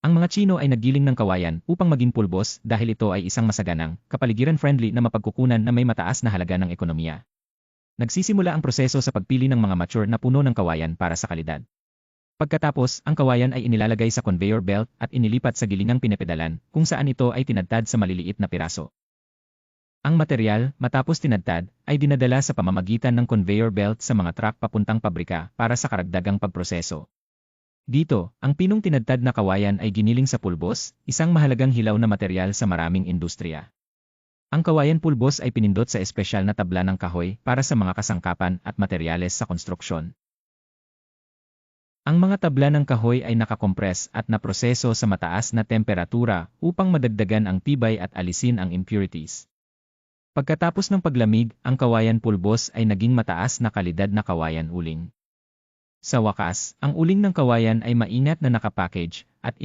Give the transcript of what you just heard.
Ang mga Tsino ay naggiling ng kawayan upang maging pulbos dahil ito ay isang masaganang, kapaligiran-friendly na mapagkukunan na may mataas na halaga ng ekonomiya. Nagsisimula ang proseso sa pagpili ng mga mature na puno ng kawayan para sa kalidad. Pagkatapos, ang kawayan ay inilalagay sa conveyor belt at inilipat sa gilingang pinepedalan, kung saan ito ay tinadtad sa maliliit na piraso. Ang material, matapos tinadtad, ay dinadala sa pamamagitan ng conveyor belt sa mga truck papuntang pabrika para sa karagdagang pagproseso. Dito, ang pinong tinadtad na kawayan ay giniling sa pulbos, isang mahalagang hilaw na material sa maraming industriya. Ang kawayan pulbos ay pinindot sa espesyal na tabla ng kahoy para sa mga kasangkapan at materyales sa konstruksyon. Ang mga tabla ng kahoy ay nakakompres at naproseso sa mataas na temperatura upang madagdagan ang tibay at alisin ang impurities. Pagkatapos ng paglamig, ang kawayan pulbos ay naging mataas na kalidad na kawayan uling. Sa wakas, ang uling ng kawayan ay maingat na nakapackage at